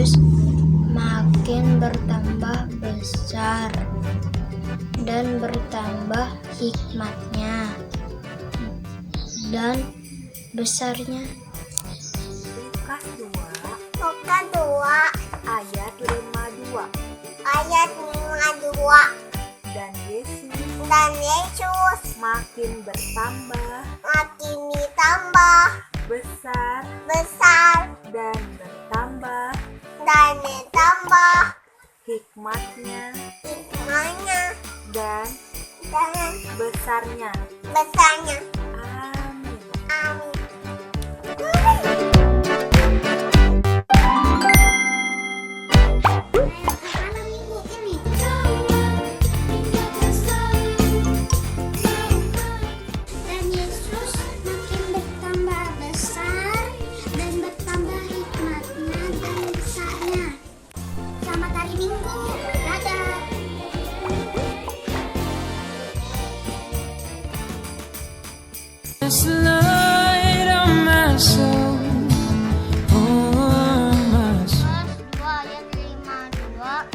Yesus makin bertambah besar dan bertambah hikmatnya dan besarnya. Lukas 2 ayat 52. ayat 52. Dan Yesus Dan Yesus makin bertambah makin ditambah besar besar dan bertambah dan ditambah hikmatnya hikmatnya dan dan besarnya. besarnya. Amin. Amin. Dan Yesus makin bertambah besar dan bertambah hikmatnya dan besarnya. Selamat hari Minggu. Dadah. This light on my soul, oh my soul. Lukas 2 ayat 52.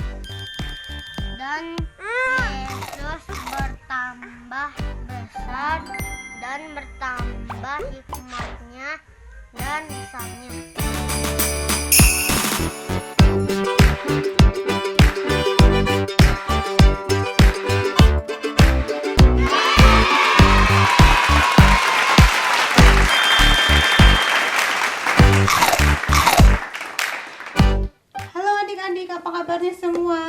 Dan Yesus bertambah besar dan bertambah hikmatnya dan besarnya. Halo adik-adik, apa kabarnya semua?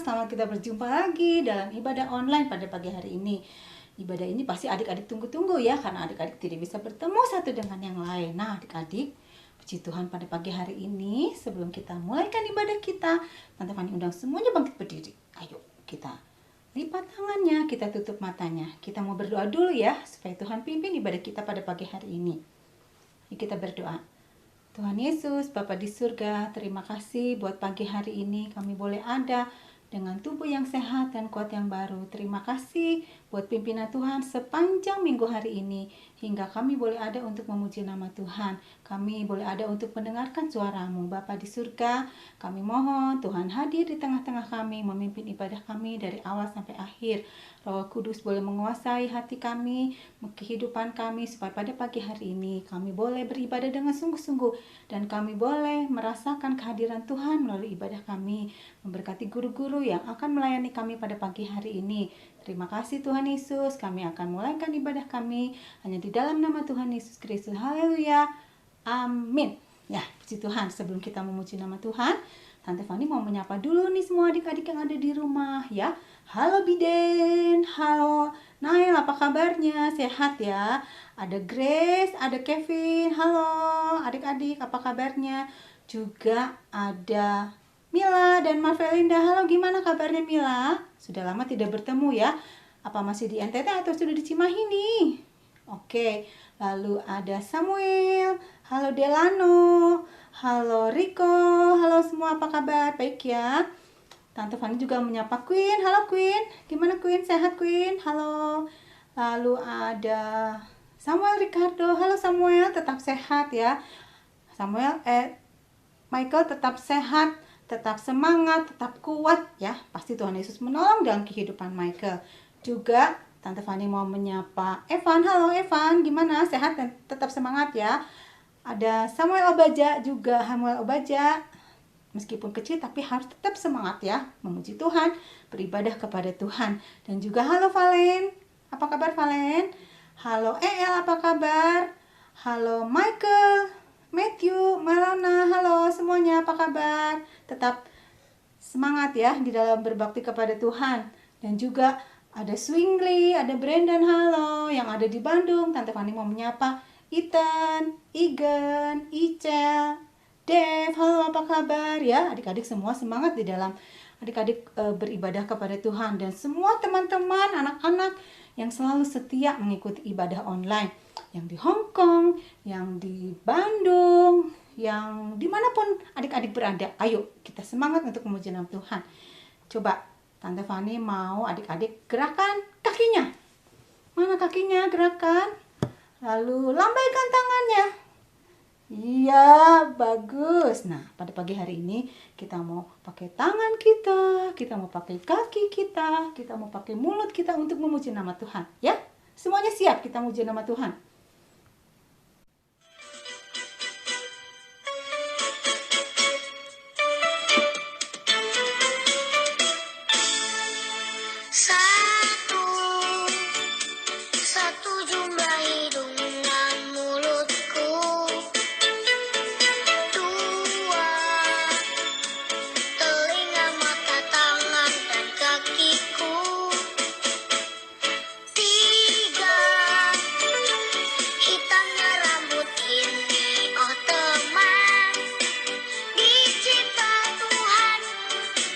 Selamat kita berjumpa lagi dalam ibadah online pada pagi hari ini. Ibadah ini pasti adik-adik tunggu-tunggu ya, karena adik-adik tidak bisa bertemu satu dengan yang lain. Nah adik-adik, puji Tuhan pada pagi hari ini, sebelum kita mulaikan ibadah kita, Tante Fani undang semuanya bangkit berdiri. Ayo kita lipat tangannya, kita tutup matanya. Kita mau berdoa dulu ya, supaya Tuhan pimpin ibadah kita pada pagi hari ini. Yuk kita berdoa. Tuhan Yesus, Bapa di surga, terima kasih buat pagi hari ini kami boleh ada dengan tubuh yang sehat dan kuat yang baru. Terima kasih buat pimpinan Tuhan sepanjang minggu hari ini, hingga kami boleh ada untuk memuji nama Tuhan. Kami boleh ada untuk mendengarkan suara-Mu. Bapa di surga, kami mohon Tuhan hadir di tengah-tengah kami, memimpin ibadah kami dari awal sampai akhir. Roh Kudus boleh menguasai hati kami, kehidupan kami, supaya pada pagi hari ini kami boleh beribadah dengan sungguh-sungguh, dan kami boleh merasakan kehadiran Tuhan melalui ibadah kami. Memberkati guru-guru yang akan melayani kami pada pagi hari ini. Terima kasih Tuhan Yesus, kami akan mulaikan ibadah kami hanya di dalam nama Tuhan Yesus Kristus. Haleluya, amin. Ya, puji Tuhan. Sebelum kita memuji nama Tuhan, Tante Fani mau menyapa dulu nih semua adik-adik yang ada di rumah ya. Halo Biden, halo Nail, apa kabarnya? Sehat ya? Ada Grace, ada Kevin, halo adik-adik, apa kabarnya? Juga ada Mila dan Marvelinda, halo gimana kabarnya Mila? Sudah lama tidak bertemu ya? Apa masih di NTT atau sudah di Cimahi nih? Oke, lalu ada Samuel, halo Delano, halo Rico, halo semua apa kabar? Baik ya? Tante Fani juga menyapa Queen, halo Queen, gimana Queen? Sehat Queen? Halo. Lalu ada Samuel Ricardo, halo Samuel, tetap sehat ya. Samuel, Michael tetap sehat, tetap semangat, tetap kuat ya. Pasti Tuhan Yesus menolong dalam kehidupan Michael. Juga Tante Fani mau menyapa Evan, halo Evan, gimana? Sehat dan tetap semangat ya. Ada Samuel Obaja juga, Samuel Obaja. Meskipun kecil tapi harus tetap semangat ya, memuji Tuhan, beribadah kepada Tuhan. Dan juga halo Valen, apa kabar Valen? Halo El, apa kabar? Halo Michael, Matthew, Marana, halo semuanya, apa kabar? Tetap semangat ya di dalam berbakti kepada Tuhan. Dan juga ada Swingly, ada Brandon, halo, yang ada di Bandung. Tante Fani mau menyapa Ethan, Igan, Icel, Dev, halo apa kabar ya? Adik-adik semua semangat di dalam adik-adik beribadah kepada Tuhan. Dan semua teman-teman, anak-anak yang selalu setia mengikuti ibadah online, yang di Hong Kong, yang di Bandung, yang dimanapun adik-adik berada. Ayo kita semangat untuk memuji nama Tuhan. Coba Tante Fani mau adik-adik gerakan kakinya. Mana kakinya? Gerakan. Lalu lambaikan tangannya. Iya, bagus. Nah, pada pagi hari ini kita mau pakai tangan kita mau pakai kaki kita mau pakai mulut kita untuk memuji nama Tuhan. Ya, semuanya siap kita memuji nama Tuhan. Satu, satu jumlah hidung dan mulutku. Dua, telinga, mata, tangan, dan kakiku. Tiga, hitamnya rambut ini, oh teman, dicipta Tuhan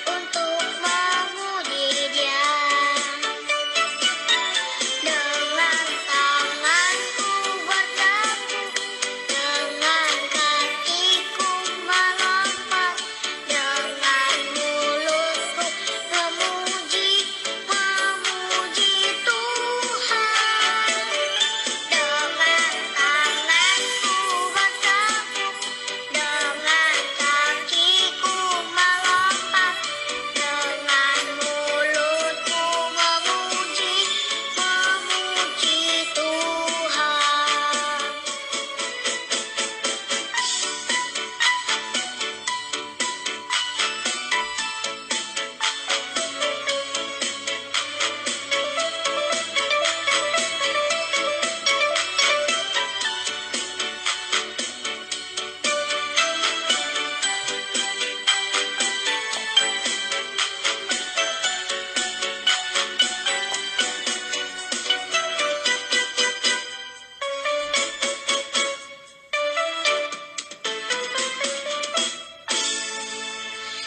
untuk memuji Dia. Dengan tanganku bertepuk, dengan kakiku melompat, dengan mulutku memuji Tuhan. Dengan tanganku bertepuk, dengan kakiku melompat, dengan mulutku memuji Tuhan.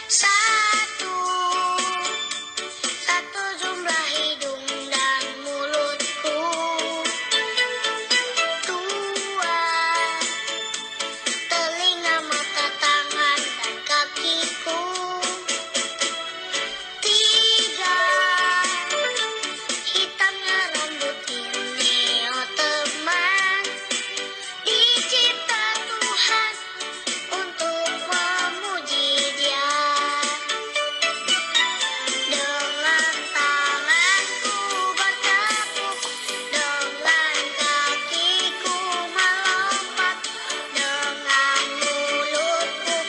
Satu, satu jumlah hidung dan mulutku. Dua, telinga, mata, tangan, dan kakiku. Tiga, hitamnya rambut ini, oh teman, dicipta Tuhan untuk memuji Dia. Dengan tanganku bertepuk, dengan kakiku melompat, dengan mulutku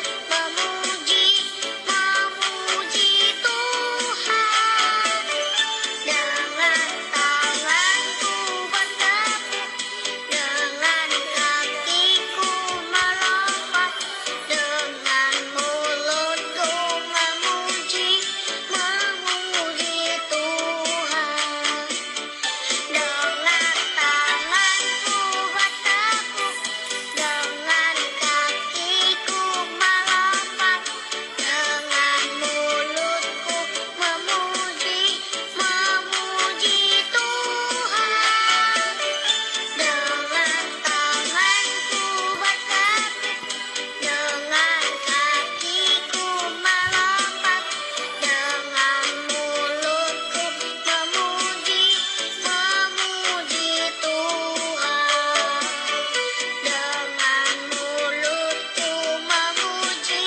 memuji Tuhan. Dengan tanganku bertepuk, dengan kakiku melompat, dengan mulutku memuji Tuhan. Dengan tanganku bertepuk, dengan kakiku melompat, dengan mulutku memuji Tuhan. Dengan tanganku bertepuk, dengan kakiku melompat, dengan mulutku memuji Tuhan. Dengan mulutku memuji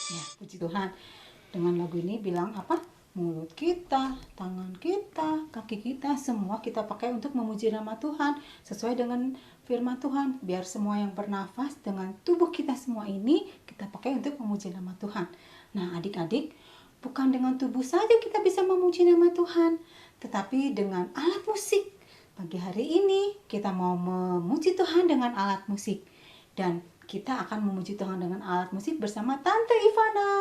Ya, puji Tuhan. Dengan lagu ini bilang apa? Mulut kita, tangan kita, kaki kita, semua kita pakai untuk memuji nama Tuhan. Sesuai dengan firman Tuhan. Biar semua yang bernafas dengan tubuh kita semua ini, kita pakai untuk memuji nama Tuhan. Nah, adik-adik, bukan dengan tubuh saja kita bisa memuji nama Tuhan, tetapi dengan alat musik. Pagi hari ini kita mau memuji Tuhan dengan alat musik. Dan kita akan memuji Tuhan dengan alat musik bersama Tante Ivana.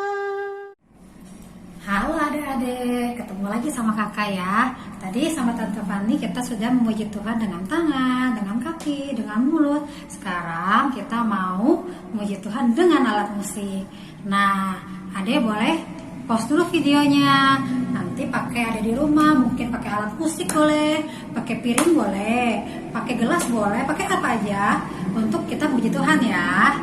Halo adik-adik, ketemu lagi sama kakak ya. Tadi sama Tante Fani kita sudah memuji Tuhan dengan tangan, dengan kaki, dengan mulut. Sekarang kita mau memuji Tuhan dengan alat musik. Nah, adik boleh pause dulu videonya. Nanti pakai ada di rumah, mungkin pakai alat musik boleh, pakai piring boleh, pakai gelas boleh, pakai apa aja untuk kita memuji Tuhan ya.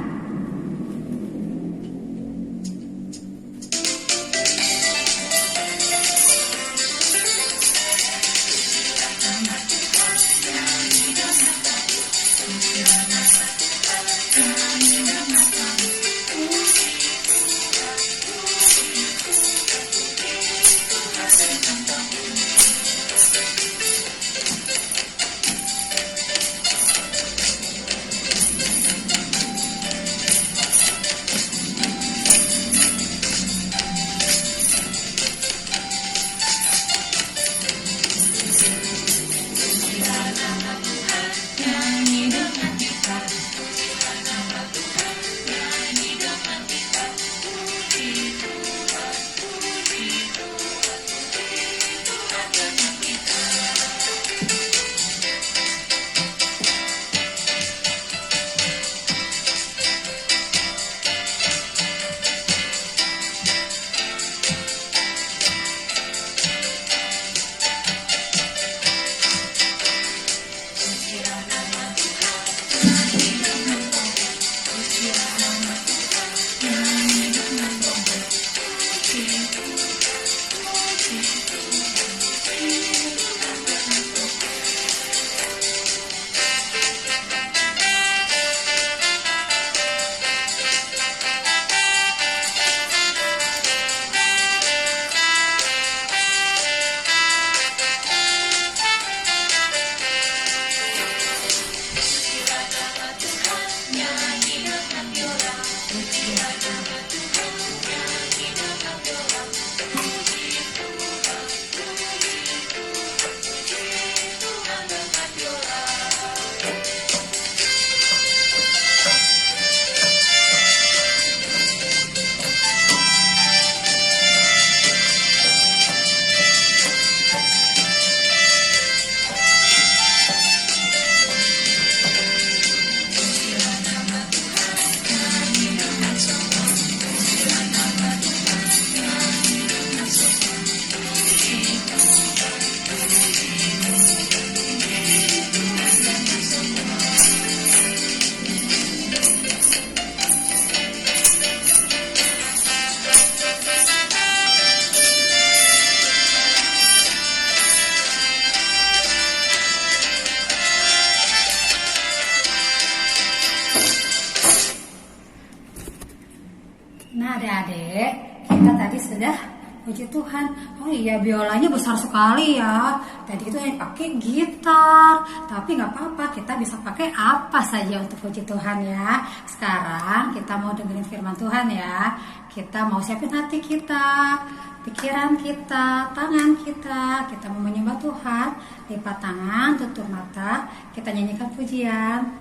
Nah adik-adik, kita tadi sudah puji Tuhan. Oh iya, biolanya besar sekali ya. Tadi itu yang pakai gitar, tapi nggak apa-apa, kita bisa pakai apa saja untuk puji Tuhan ya. Sekarang kita mau dengerin firman Tuhan ya. Kita mau siapin hati kita, pikiran kita, tangan kita. Kita mau menyembah Tuhan. Lipat tangan, tutup mata, kita nyanyikan pujian.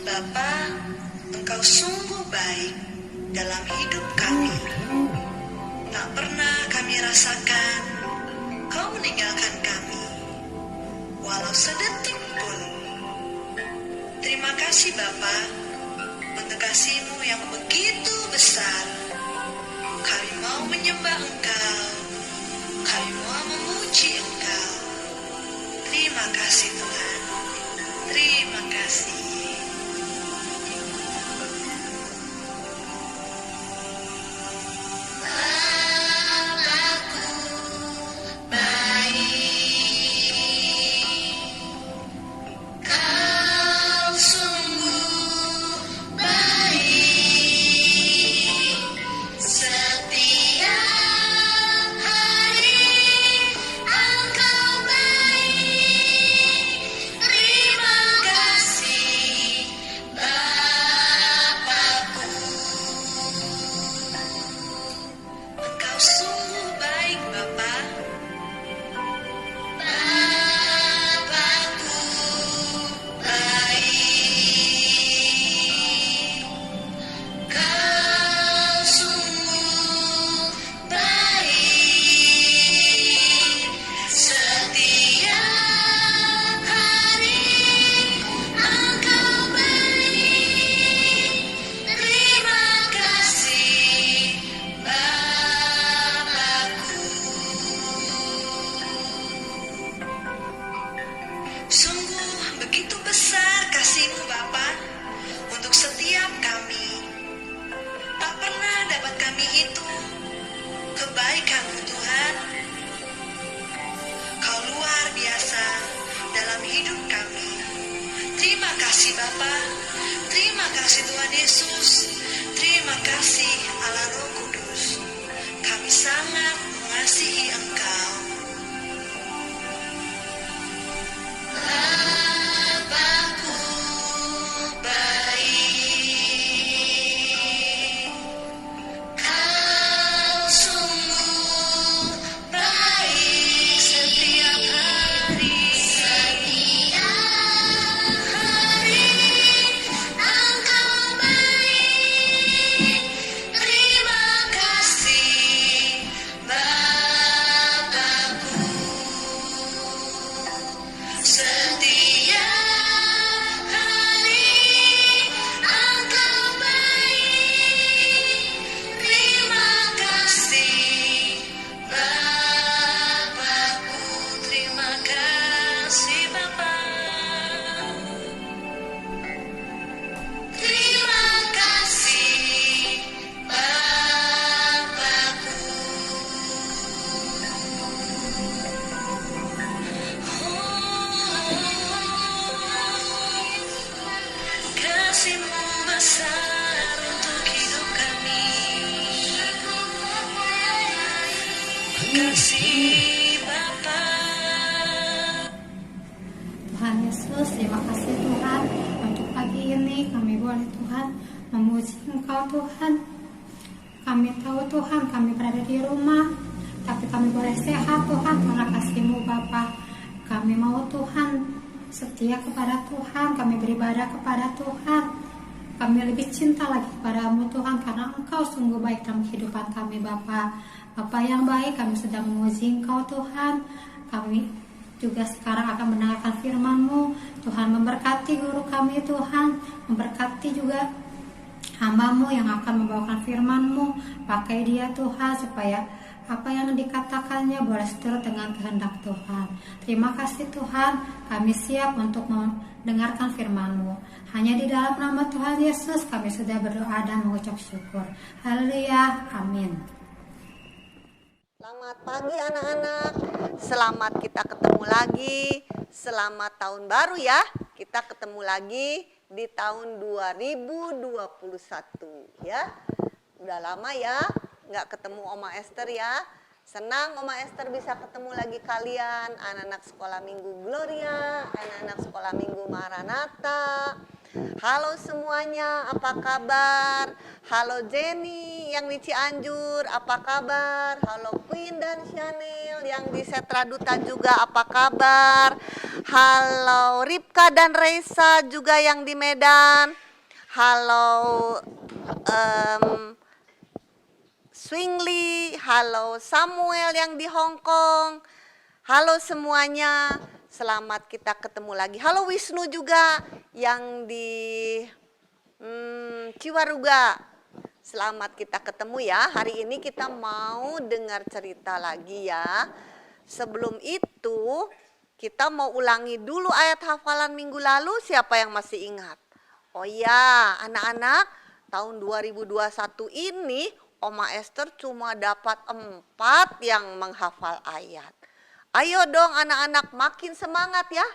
Bapa, Engkau sungguh baik dalam hidup kami. Tak pernah kami rasakan Kau meninggalkan kami, walau sedetik pun. Terima kasih Bapa untuk kasih-Mu yang begitu besar. Kami mau menyembah Engkau, kami mau memuji Engkau. Terima kasih Tuhan, terima kasih. Sungguh begitu besar kasih-Mu Bapa untuk setiap kami. Tak pernah dapat kami hitung kebaikan-Mu Tuhan. Kau luar biasa dalam hidup kami. Terima kasih Bapa, terima kasih Tuhan Yesus, terima kasih Allah Roh Kudus. Kami sangat mengasihi Engkau. Bapakku baik, Kau sungguh baik setiap hari. Engkau baik. Terima kasih Bapakku. Setiap hari Engkau baik. Terima kasih Bapakku. Terima kasih Bapa. Terima kasih Bapakku. Kasih-Mu besar untuk hidup kami. Kasih Bapa. Tuhan Yesus, terima kasih Tuhan untuk pagi ini kami boleh Tuhan memuji Engkau Tuhan. Kami tahu Tuhan kami berada di rumah, tapi tapi kami boleh sehat Tuhan karena kasih-Mu Bapa. Kami mau Tuhan setia kepada Tuhan, kami beribadah kepada Tuhan. Kami lebih cinta lagi kepada-Mu Tuhan karena Engkau sungguh baik dalam kehidupan kami Bapa. Bapa yang baik, kami sedang memuji Engkau Tuhan. Kami juga sekarang akan mendengarkan firman-Mu. Tuhan memberkati guru kami Tuhan, memberkati juga hamba-Mu yang akan membawakan firman-Mu. Pakai dia Tuhan supaya apa yang dikatakannya boleh seturut dengan kehendak Tuhan. Terima kasih Tuhan, kami siap untuk mendengarkan firman-Mu. Hanya di dalam nama Tuhan Yesus kami sudah berdoa dan mengucap syukur. Haleluya, amin. Selamat pagi anak-anak, selamat kita ketemu lagi, selamat tahun baru ya. Kita ketemu lagi di tahun 2021 ya. Udah lama ya nggak ketemu Oma Esther ya. Senang Oma Esther bisa ketemu lagi kalian, anak-anak sekolah minggu Gloria, anak-anak sekolah minggu Maranatha. Halo semuanya, apa kabar? Halo Jenny yang di Cianjur, apa kabar? Halo Queen dan Chanel yang di Setraduta juga, apa kabar? Halo Ripka dan Reisa juga yang di Medan. Halo Swingli, halo Samuel yang di Hong Kong. Halo semuanya, selamat kita ketemu lagi. Halo Wisnu juga yang di Ciwaruga. Selamat kita ketemu ya. Hari ini kita mau dengar cerita lagi ya. Sebelum itu, kita mau ulangi dulu ayat hafalan minggu lalu. Siapa yang masih ingat? Oh ya, anak-anak, tahun 2021 ini Oma Esther cuma dapat 4 yang menghafal ayat. Ayo dong anak-anak, makin semangat ya.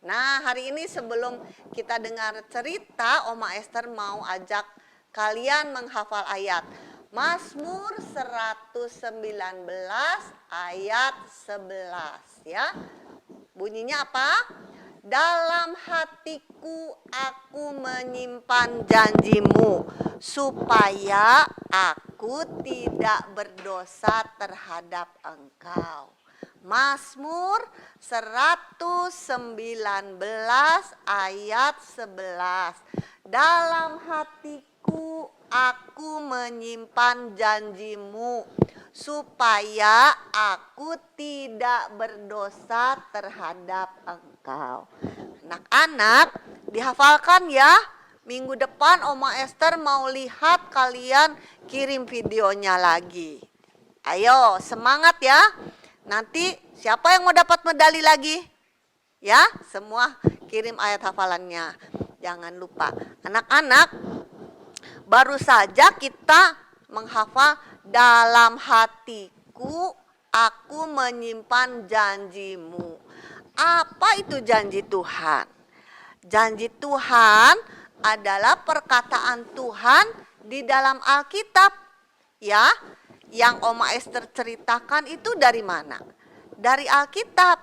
Nah, hari ini sebelum kita dengar cerita, Oma Esther mau ajak kalian menghafal ayat. Mazmur 119 ayat 11 ya. Bunyinya apa? Dalam hatiku aku menyimpan janji-Mu supaya aku tidak berdosa terhadap Engkau. Mazmur 119 ayat 11. Dalam hatiku aku menyimpan janji-Mu supaya aku tidak berdosa terhadap Engkau. Anak-anak, dihafalkan ya. Minggu depan Oma Esther mau lihat kalian kirim videonya lagi. Ayo, semangat ya. Nanti siapa yang mau dapat medali lagi? Ya, semua kirim ayat hafalannya. Jangan lupa. Anak-anak, baru saja kita menghafal dalam hatiku aku menyimpan janji-Mu. Apa itu janji Tuhan? Janji Tuhan adalah perkataan Tuhan di dalam Alkitab. Ya, yang Oma Esther ceritakan itu dari mana? Dari Alkitab.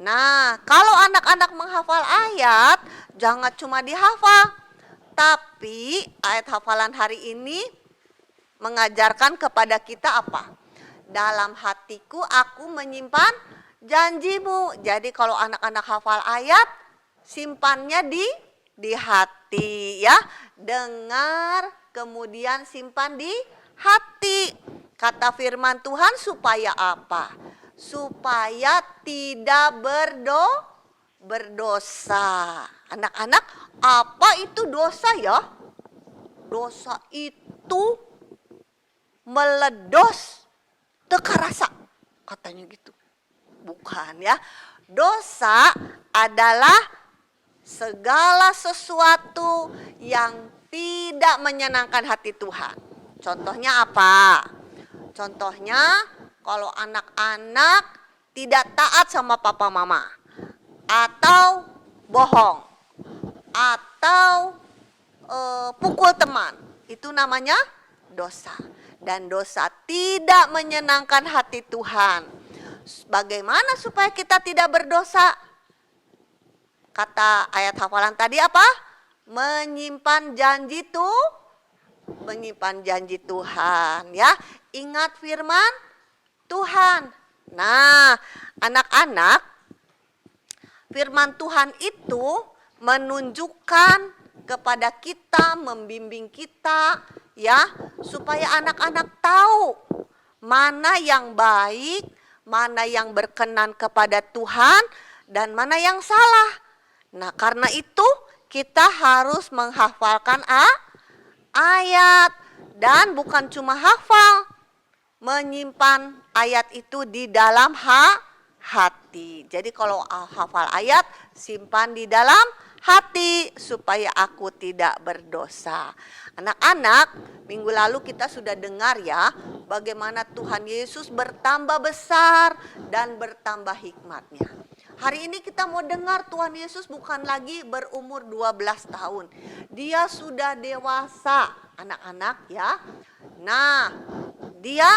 Nah, kalau anak-anak menghafal ayat, jangan cuma dihafal. Tapi ayat hafalan hari ini mengajarkan kepada kita apa? Dalam hatiku aku menyimpan janji-Mu. Jadi kalau anak-anak hafal ayat, simpannya di hati ya. Dengar, kemudian simpan di hati. Kata firman Tuhan supaya apa? Supaya tidak berdosa. Anak-anak, apa itu dosa ya? Dosa itu meledos teka rasa, katanya gitu. Bukan ya. Dosa adalah segala sesuatu yang tidak menyenangkan hati Tuhan. Contohnya apa? Contohnya kalau anak-anak tidak taat sama papa mama, atau bohong, atau pukul teman, itu namanya dosa. Dan dosa tidak menyenangkan hati Tuhan. Bagaimana supaya kita tidak berdosa? Kata ayat hafalan tadi apa? Menyimpan janji menyimpan janji Tuhan ya. Ingat firman Tuhan. Nah, anak-anak, firman Tuhan itu menunjukkan kepada kita, membimbing kita ya, supaya anak-anak tahu mana yang baik, mana yang berkenan kepada Tuhan, dan mana yang salah. Nah, karena itu kita harus menghafalkan ayat, dan bukan cuma hafal, menyimpan ayat itu di dalam hati. Jadi kalau hafal ayat, simpan di dalam hati supaya aku tidak berdosa. Anak-anak, minggu lalu kita sudah dengar ya, bagaimana Tuhan Yesus bertambah besar dan bertambah hikmatnya. Hari ini kita mau dengar Tuhan Yesus bukan lagi berumur 12 tahun. Dia sudah dewasa, anak-anak ya. Nah, dia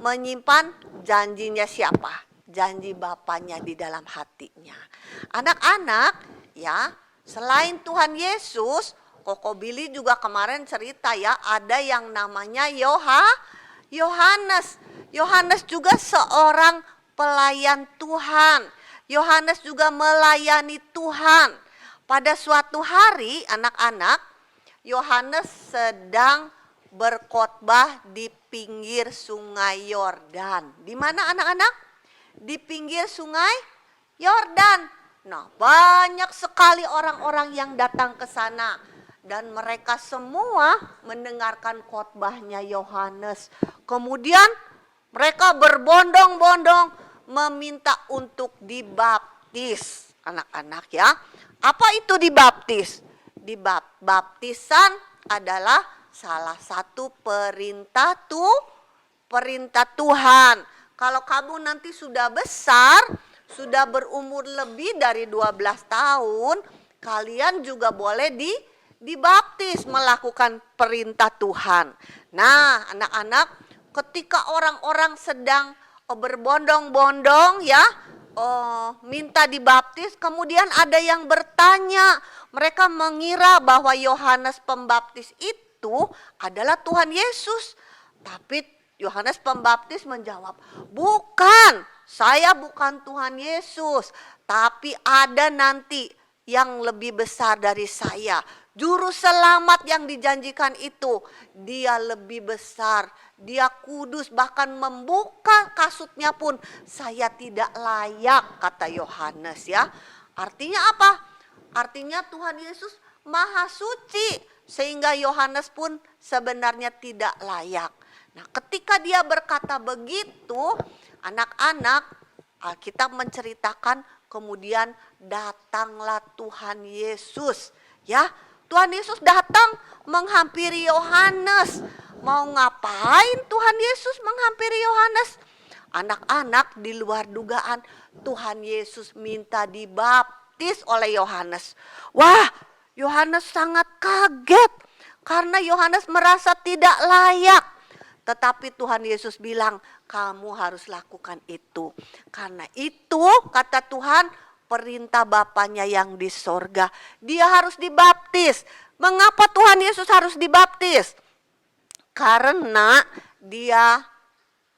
menyimpan janjinya siapa? Janji Bapaknya di dalam hatinya. Anak-anak ya, selain Tuhan Yesus, Koko Billy juga kemarin cerita ya, ada yang namanya Yohanes. Yohanes juga seorang pelayan Tuhan. Yohanes juga melayani Tuhan. Pada suatu hari, anak-anak, Yohanes sedang berkhotbah di pinggir Sungai Yordan. Di mana anak-anak? Di pinggir Sungai Yordan. Nah, banyak sekali orang-orang yang datang ke sana, dan mereka semua mendengarkan khotbahnya Yohanes. Kemudian mereka berbondong-bondong meminta untuk dibaptis, anak-anak ya. Apa itu dibaptis? Baptisan adalah salah satu perintah Tuhan. Kalau kamu nanti sudah besar, sudah berumur lebih dari 12 tahun, kalian juga boleh dibaptis, melakukan perintah Tuhan. Nah, anak-anak, ketika orang-orang sedang berbondong-bondong ya, minta dibaptis, kemudian ada yang bertanya, mereka mengira bahwa Yohanes Pembaptis itu adalah Tuhan Yesus. Tapi Yohanes Pembaptis menjawab, bukan, saya bukan Tuhan Yesus, tapi ada nanti yang lebih besar dari saya. Juru selamat yang dijanjikan itu, dia lebih besar, dia kudus, bahkan membuka kasutnya pun saya tidak layak, kata Yohanes ya. Artinya apa? Artinya Tuhan Yesus maha suci, sehingga Yohanes pun sebenarnya tidak layak. Nah, ketika dia berkata begitu, anak-anak, Alkitab menceritakan kemudian datanglah Tuhan Yesus ya. Tuhan Yesus datang menghampiri Yohanes. Mau ngapain Tuhan Yesus menghampiri Yohanes? Anak-anak, di luar dugaan Tuhan Yesus minta dibaptis oleh Yohanes. Wah, Yohanes sangat kaget karena Yohanes merasa tidak layak. Tetapi Tuhan Yesus bilang, kamu harus lakukan itu. Karena itu, kata Tuhan, perintah Bapaknya yang di sorga. Dia harus dibaptis. Mengapa Tuhan Yesus harus dibaptis? Karena dia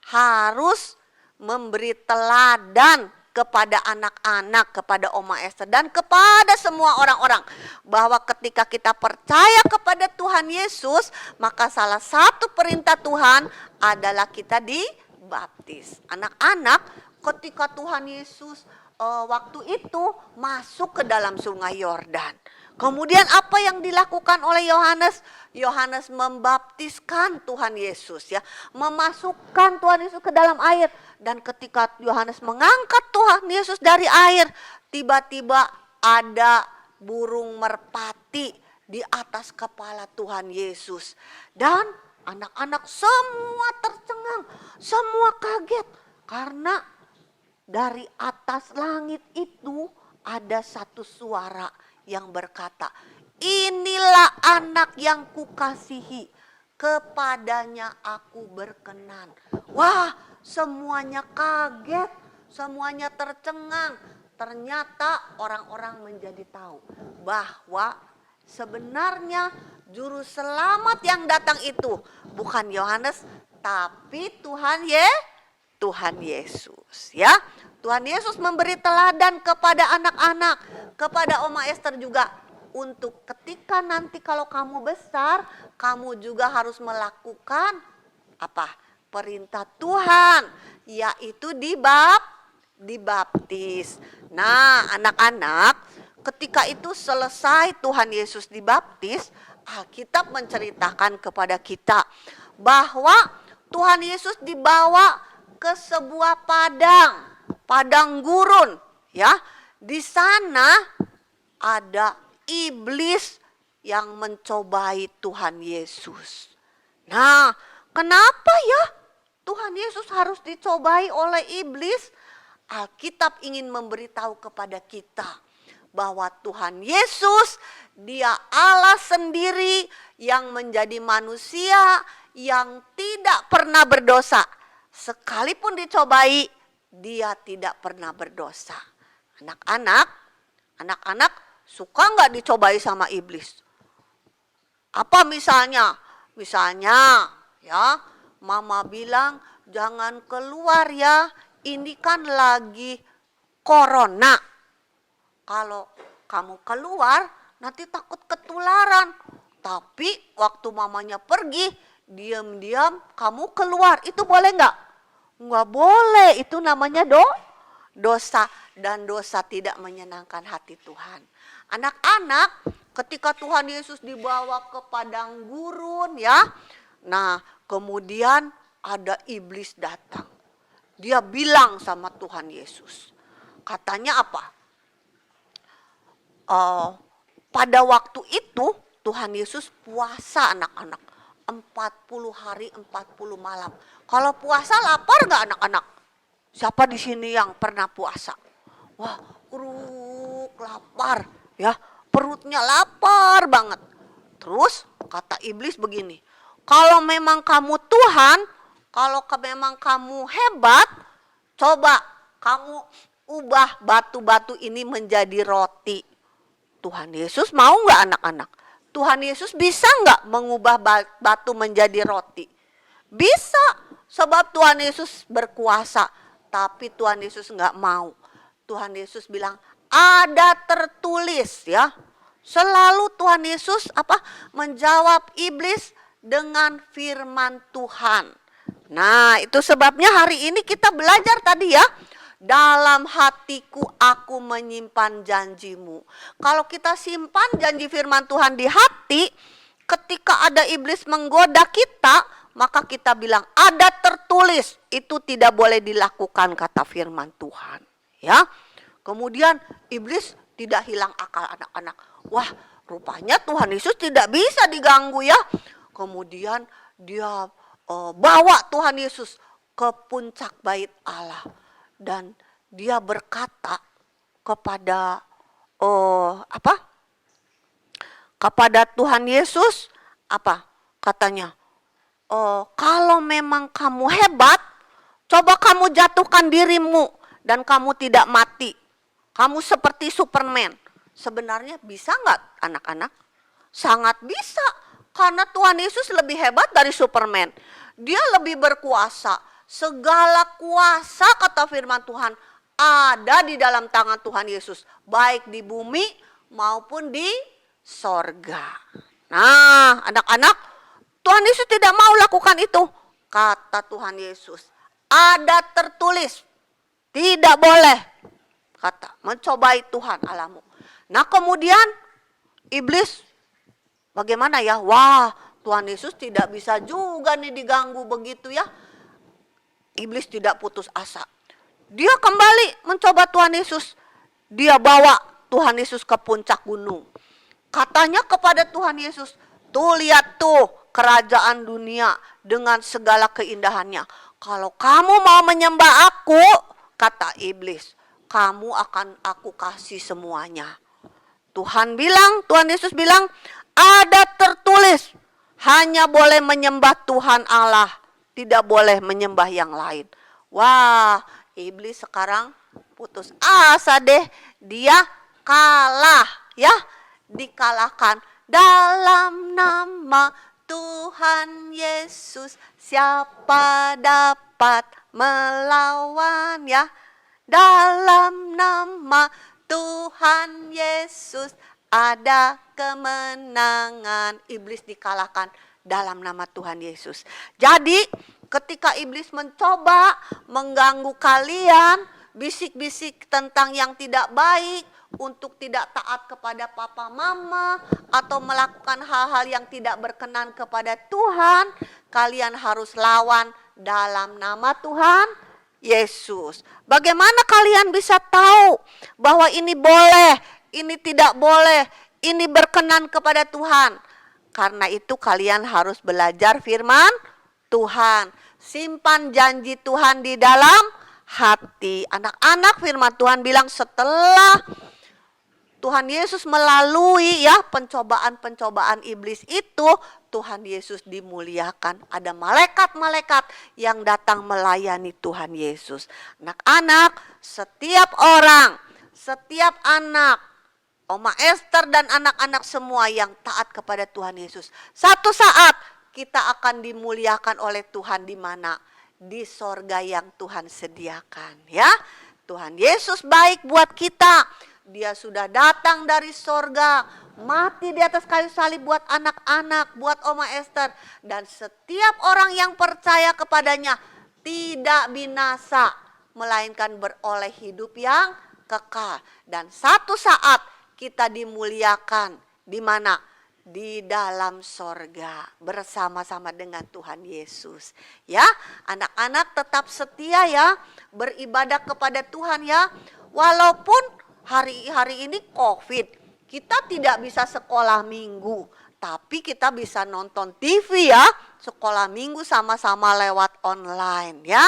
harus memberi teladan kepada anak-anak, kepada Oma Esther, dan kepada semua orang-orang. Bahwa ketika kita percaya kepada Tuhan Yesus, maka salah satu perintah Tuhan adalah kita dibaptis. Anak-anak, ketika Tuhan Yesus waktu itu masuk ke dalam Sungai Yordan. Kemudian apa yang dilakukan oleh Yohanes? Yohanes membaptiskan Tuhan Yesus ya, memasukkan Tuhan Yesus ke dalam air. Dan ketika Yohanes mengangkat Tuhan Yesus dari air, tiba-tiba ada burung merpati di atas kepala Tuhan Yesus. Dan anak-anak semua tercengang, semua kaget karena dari atas langit itu ada satu suara yang berkata, inilah anak yang kukasihi, kepadanya aku berkenan. Wah, semuanya kaget, semuanya tercengang. Ternyata orang-orang menjadi tahu bahwa sebenarnya juru selamat yang datang itu bukan Yohanes, tapi Tuhan Yesus ya. Tuhan Yesus memberi teladan kepada anak-anak, kepada Oma Esther juga, untuk ketika nanti kalau kamu besar, kamu juga harus melakukan apa? Perintah Tuhan, yaitu dibaptis. Nah, anak-anak, ketika itu selesai Tuhan Yesus dibaptis, Alkitab menceritakan kepada kita bahwa Tuhan Yesus dibawa ke sebuah padang gurun, ya. Di sana ada iblis yang mencobai Tuhan Yesus. Nah, kenapa ya Tuhan Yesus harus dicobai oleh iblis? Alkitab ingin memberitahu kepada kita bahwa Tuhan Yesus, Dia Allah sendiri yang menjadi manusia yang tidak pernah berdosa. Sekalipun dicobai, Dia tidak pernah berdosa. Anak-anak suka nggak dicobai sama iblis? Apa misalnya? Misalnya ya, mama bilang jangan keluar ya, ini kan lagi corona. Kalau kamu keluar nanti takut ketularan. Tapi waktu mamanya pergi, diam-diam kamu keluar. Itu boleh nggak? Nggak boleh. Itu namanya dosa. Dan dosa tidak menyenangkan hati Tuhan. Anak-anak, ketika Tuhan Yesus dibawa ke padang gurun ya. Nah, kemudian ada iblis datang. Dia bilang sama Tuhan Yesus. Katanya apa? Pada waktu itu Tuhan Yesus puasa anak-anak 40 hari 40 malam. Kalau puasa lapar gak anak-anak? Siapa di sini yang pernah puasa? Wah, lapar ya, perutnya lapar banget. Terus kata iblis begini, kalau memang kamu Tuhan, kalau memang kamu hebat, coba kamu ubah batu-batu ini menjadi roti. Tuhan Yesus mau nggak anak-anak? Tuhan Yesus bisa nggak mengubah batu menjadi roti? Bisa, sebab Tuhan Yesus berkuasa. Tapi Tuhan Yesus nggak mau. Tuhan Yesus bilang, ada tertulis ya. Selalu Tuhan Yesus menjawab iblis dengan firman Tuhan. Nah, itu sebabnya hari ini kita belajar tadi ya. Dalam hatiku aku menyimpan janjimu. Kalau kita simpan janji firman Tuhan di hati, ketika ada iblis menggoda kita, maka kita bilang ada tertulis, itu tidak boleh dilakukan kata firman Tuhan. Ya, kemudian iblis tidak hilang akal anak-anak. Wah, rupanya Tuhan Yesus tidak bisa diganggu ya. Kemudian dia bawa Tuhan Yesus ke puncak bait Allah. Dan dia berkata kepada kepada Tuhan Yesus, katanya, kalau memang kamu hebat, coba kamu jatuhkan dirimu dan kamu tidak mati. Kamu seperti Superman. Sebenarnya bisa nggak anak-anak? Sangat bisa, karena Tuhan Yesus lebih hebat dari Superman. Dia lebih berkuasa. Segala kuasa kata firman Tuhan ada di dalam tangan Tuhan Yesus. Baik di bumi maupun di sorga. Nah, anak-anak, Tuhan Yesus tidak mau lakukan itu. Kata Tuhan Yesus, ada tertulis, tidak boleh. Kata, mencobai Tuhan Allahmu. Nah, kemudian iblis bagaimana ya? Wah, Tuhan Yesus tidak bisa juga nih diganggu begitu ya. Iblis tidak putus asa. Dia kembali mencoba Tuhan Yesus. Dia bawa Tuhan Yesus ke puncak gunung. Katanya kepada Tuhan Yesus, tuh lihat tuh kerajaan dunia dengan segala keindahannya. Kalau kamu mau menyembah aku, kata iblis, kamu akan aku kasih semuanya. Tuhan Yesus bilang, ada tertulis, hanya boleh menyembah Tuhan Allah. Tidak boleh menyembah yang lain. Wah, iblis sekarang putus asa deh. Dia kalah ya. Dikalahkan dalam nama Tuhan Yesus. Siapa dapat melawan ya. Dalam nama Tuhan Yesus ada kemenangan. Iblis dikalahkan dalam nama Tuhan Yesus. Jadi ketika iblis mencoba mengganggu kalian, bisik-bisik tentang yang tidak baik, untuk tidak taat kepada papa mama, atau melakukan hal-hal yang tidak berkenan kepada Tuhan, kalian harus lawan dalam nama Tuhan Yesus. Bagaimana kalian bisa tahu bahwa ini boleh, ini tidak boleh, ini berkenan kepada Tuhan? Karena itu kalian harus belajar firman Tuhan. Simpan janji Tuhan di dalam hati. Anak-anak, firman Tuhan bilang setelah Tuhan Yesus melalui ya pencobaan-pencobaan iblis itu, Tuhan Yesus dimuliakan. Ada malaikat-malaikat yang datang melayani Tuhan Yesus. Anak-anak, setiap orang, setiap anak, Oma Esther dan anak-anak semua yang taat kepada Tuhan Yesus, satu saat kita akan dimuliakan oleh Tuhan. Di mana? Di sorga yang Tuhan sediakan ya. Tuhan Yesus baik buat kita. Dia sudah datang dari sorga, mati di atas kayu salib buat anak-anak, buat Oma Esther. Dan setiap orang yang percaya kepadanya tidak binasa, melainkan beroleh hidup yang kekal. Dan satu saat kita dimuliakan. Di mana? Di dalam sorga bersama-sama dengan Tuhan Yesus ya. Anak-anak tetap setia ya, beribadah kepada Tuhan ya. Walaupun hari ini COVID, kita tidak bisa sekolah minggu, tapi kita bisa nonton TV ya, sekolah minggu sama-sama lewat online ya.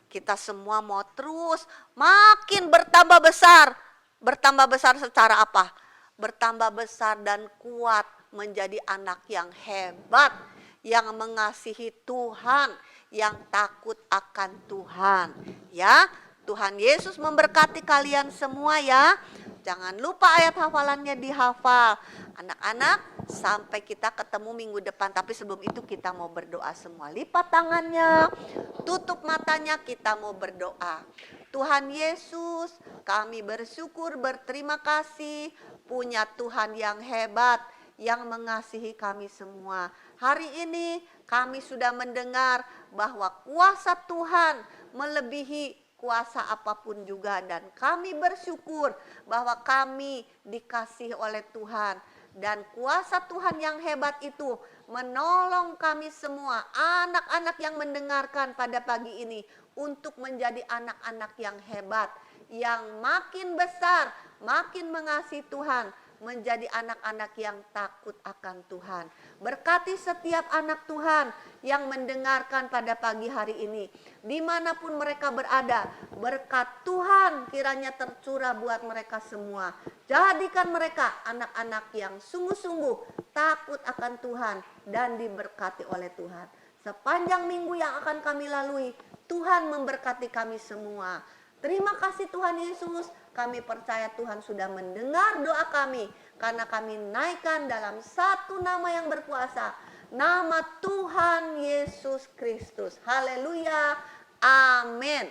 Kita semua mau terus makin bertambah besar. Bertambah besar secara apa? Bertambah besar dan kuat, menjadi anak yang hebat, yang mengasihi Tuhan, yang takut akan Tuhan ya. Tuhan Yesus memberkati kalian semua ya. Jangan lupa ayat hafalannya dihafal. Anak-anak, sampai kita ketemu minggu depan. Tapi sebelum itu kita mau berdoa semua. Lipat tangannya, tutup matanya, kita mau berdoa. Tuhan Yesus, kami bersyukur, berterima kasih punya Tuhan yang hebat, yang mengasihi kami semua. Hari ini kami sudah mendengar bahwa kuasa Tuhan melebihi kuasa apapun juga. Dan kami bersyukur bahwa kami dikasihi oleh Tuhan. Dan kuasa Tuhan yang hebat itu menolong kami semua, anak-anak yang mendengarkan pada pagi ini, untuk menjadi anak-anak yang hebat, yang makin besar, makin mengasihi Tuhan, menjadi anak-anak yang takut akan Tuhan. Berkati setiap anak Tuhan yang mendengarkan pada pagi hari ini, dimanapun mereka berada, berkat Tuhan kiranya tercurah buat mereka semua. Jadikan mereka anak-anak yang sungguh-sungguh takut akan Tuhan dan diberkati oleh Tuhan. Sepanjang minggu yang akan kami lalui, Tuhan memberkati kami semua. Terima kasih Tuhan Yesus, kami percaya Tuhan sudah mendengar doa kami, karena kami naikkan dalam satu nama yang berkuasa, nama Tuhan Yesus Kristus. Haleluya, amin.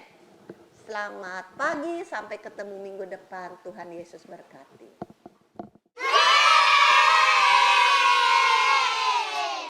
Selamat pagi, sampai ketemu minggu depan. Tuhan Yesus berkati.